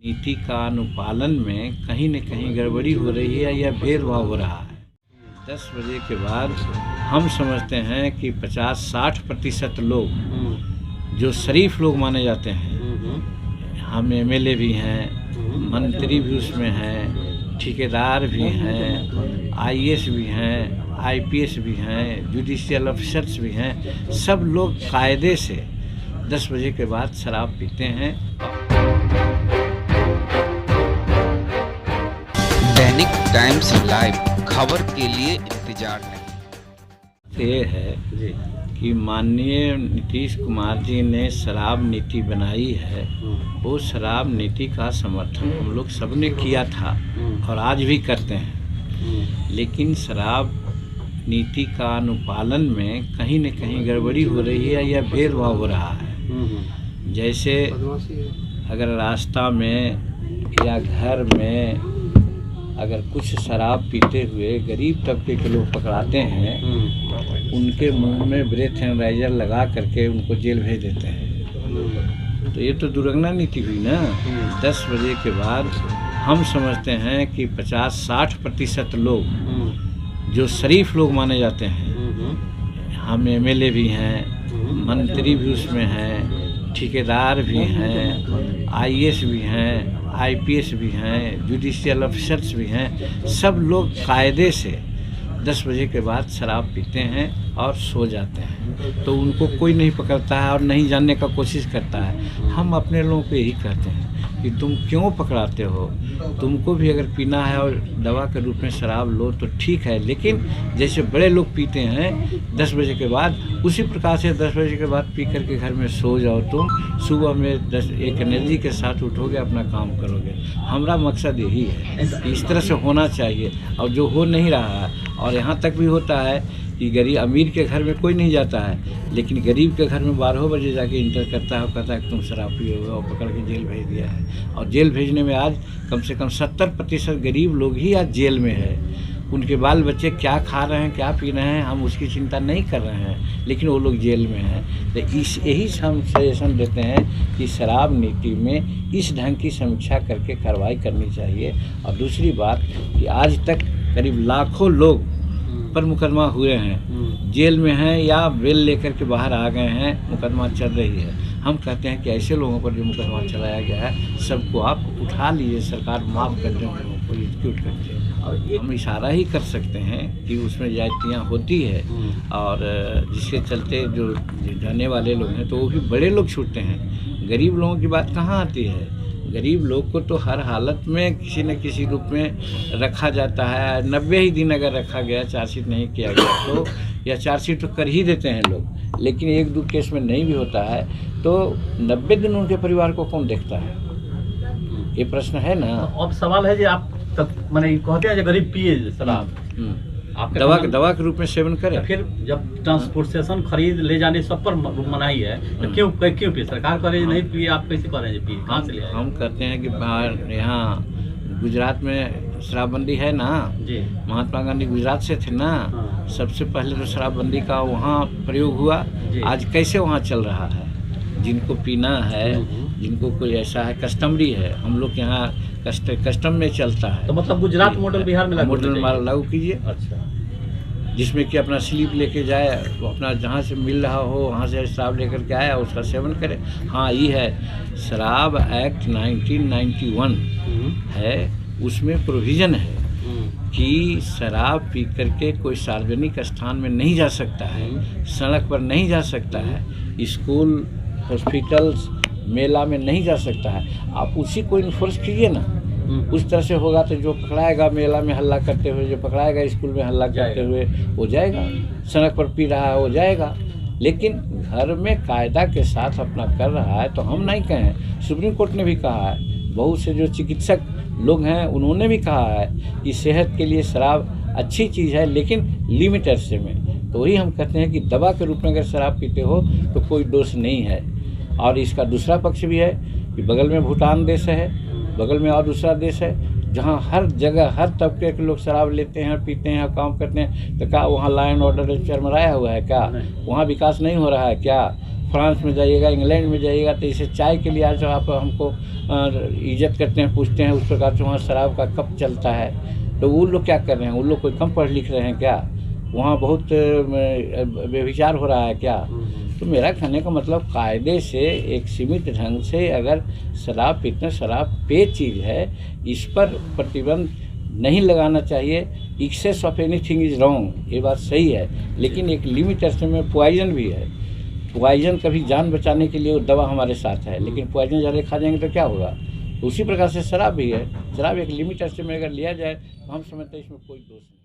नीति का अनुपालन में कहीं न कहीं गड़बड़ी हो रही है या भेदभाव हो रहा है। 10 बजे के बाद हम समझते हैं कि 50-60% लोग जो शरीफ लोग माने जाते हैं, हम एमएलए भी हैं, मंत्री भी उसमें हैं, ठेकेदार भी हैं, आईएएस भी हैं, आईपीएस भी हैं, जुडिशियल ऑफिसर्स भी हैं, सब लोग कायदे से 10 बजे के बाद शराब पीते हैं। दैनिक टाइम्स लाइव खबर के लिए इंतजार नहीं। ये है कि माननीय नीतीश कुमार जी ने शराब नीति बनाई है, वो शराब नीति का समर्थन हम लोग सबने किया था और आज भी करते हैं, लेकिन शराब नीति का अनुपालन में कहीं न कहीं गड़बड़ी हो रही है या भेदभाव हो रहा है। जैसे अगर रास्ता में या घर में अगर कुछ शराब पीते हुए गरीब तबके के लोग पकड़ाते हैं, उनके मुंह में ब्रेथ एनालाइजर लगा करके उनको जेल भेज देते हैं, तो ये तो दुर्गना नीति हुई ना। 10 बजे के बाद हम समझते हैं कि 50-60% लोग जो शरीफ लोग माने जाते हैं, हम एमएलए भी हैं, मंत्री भी उसमें हैं, ठेकेदार भी हैं, आईएएस भी हैं, आईपीएस भी हैं, जुडिशियल ऑफिसर्स भी हैं, सब लोग कायदे से 10 बजे के बाद शराब पीते हैं और सो जाते हैं, तो उनको कोई नहीं पकड़ता है और नहीं जानने का कोशिश करता है। हम अपने लोगों को यही कहते हैं कि तुम क्यों पकड़ाते हो, तुमको भी अगर पीना है और दवा के रूप में शराब लो तो ठीक है, लेकिन जैसे बड़े लोग पीते हैं 10 बजे के बाद, उसी प्रकार से 10 बजे के बाद पी करके घर में सो जाओ। तुम सुबह में एक एनर्जी के साथ उठोगे, अपना काम करोगे। हमारा मकसद यही है कि इस तरह से होना चाहिए, और जो हो नहीं रहा है, और यहाँ तक भी होता है कि गरीब अमीर के घर में कोई नहीं जाता है, लेकिन गरीब के घर में 12 बजे जाके इंटर करता है और कहता है कि तुम शराब पिए हुए, और पकड़ के जेल भेज दिया है। और जेल भेजने में आज कम से कम 70% गरीब लोग ही आज जेल में है। उनके बाल बच्चे क्या खा रहे हैं, क्या पी रहे हैं, हम उसकी चिंता नहीं कर रहे हैं, लेकिन वो लोग जेल में हैं। तो यही हम सजेशन देते हैं कि शराब नीति में इस ढंग की समीक्षा करके कार्रवाई करनी चाहिए। और दूसरी बात कि आज तक करीब लाखों लोग पर मुकदमा हुए हैं, जेल में हैं या बेल लेकर के बाहर आ गए हैं, मुकदमा चल रही है। हम कहते हैं कि ऐसे लोगों पर जो मुकदमा चलाया गया है, सबको आप उठा लीजिए, सरकार माफ़ कर दें उन लोगों को, एग्जीक्यूट करके। और हम इशारा ही कर सकते हैं कि उसमें जातियाँ होती है, और जिसके चलते जो जाने वाले लोग हैं तो वो भी बड़े लोग छूटते हैं। गरीब लोगों की बात कहाँ आती है? गरीब लोग को तो हर हालत में किसी न किसी रूप में रखा जाता है। 90 ही दिन अगर रखा गया, चार्जशीट नहीं किया गया तो, या चार्जशीट तो कर ही देते हैं लोग, लेकिन 1-2 केस में नहीं भी होता है, तो 90 दिन उनके परिवार को कौन देखता है? ये प्रश्न है ना। अब सवाल है कि आप मैंने कहते हैं जो गरीब पिए शराब, दवा के रूप में सेवन करें, फिर जब ट्रांसपोर्टेशन खरीद ले जाने सब पर मनाही है, तो क्यों पिए? सरकार करे नहीं पिए, आप कैसे कह रहे हैं पिए? कहाँ से ले आए? हम कहते हैं कि बाहर यहाँ गुजरात में शराबबंदी है ना जी, महात्मा गांधी गुजरात से थे ना। सबसे पहले तो शराबबंदी का वहाँ प्रयोग हुआ। आज कैसे वहाँ चल रहा है? जिनको पीना है, जिनको कोई ऐसा है, कस्टमरी है, हम लोग यहाँ कस्टम में चलता है। तो मतलब गुजरात मॉडल बिहार में मॉडल लागू कीजिए। अच्छा, जिसमें कि अपना स्लीप लेके जाए, अपना जहाँ से मिल रहा हो वहाँ से शराब लेकर के आया, उसका सेवन करे। हाँ, ये है शराब एक्ट 1991 है, उसमें प्रोविज़न है कि शराब पी करके कोई सार्वजनिक स्थान में नहीं जा सकता है, सड़क पर नहीं जा सकता है, स्कूल, हॉस्पिटल्स, मेला में नहीं जा सकता है। आप उसी को इन्फोर्स कीजिए ना। उस तरह से होगा तो जो पकड़ाएगा मेला में हल्ला करते हुए, जो पकड़ाएगा स्कूल में हल्ला करते हुए, वो जाएगा। सड़क पर पी रहा है वो जाएगा, लेकिन घर में कायदा के साथ अपना कर रहा है तो हम नहीं कहें। सुप्रीम कोर्ट ने भी कहा है, बहुत से जो चिकित्सक लोग हैं उन्होंने भी कहा है कि सेहत के लिए शराब अच्छी चीज़ है, लेकिन लिमिटेड से में। तो वही हम कहते हैं कि दवा के रूप में अगर शराब पीते हो तो कोई दोष नहीं है। और इसका दूसरा पक्ष भी है कि बगल में भूटान देश है, बगल में और दूसरा देश है जहाँ हर जगह हर तबके के लोग शराब लेते हैं, पीते हैं और काम करते हैं। तो क्या वहाँ लॉ एंड ऑर्डर चरमराया हुआ है क्या? वहाँ विकास नहीं हो रहा है क्या? फ्रांस में जाइएगा, इंग्लैंड में जाइएगा, तो इसे चाय के लिए आज आप हमको इज्जत करते हैं, पूछते हैं, उस प्रकार से वहाँ शराब का कप चलता है। तो वो लोग क्या कर रहे हैं? उन लोग कोई कम पढ़ लिख रहे हैं क्या? वहाँ बहुत व्यभिचार हो रहा है क्या? तो मेरा कहने का मतलब कायदे से एक सीमित ढंग से अगर शराब पीते, शराब पेय चीज़ है, इस पर प्रतिबंध नहीं लगाना चाहिए। Excess of anything is wrong, ये बात सही है, लेकिन एक लिमिट में पॉइजन भी है। पॉइजन कभी जान बचाने के लिए वो दवा हमारे साथ है, लेकिन पॉइजन ज़्यादा खा जाएंगे तो क्या होगा? उसी प्रकार से शराब भी है। शराब एक लिमिट में अगर लिया जाए तो हम समझते हैं इसमें कोई दोष नहीं।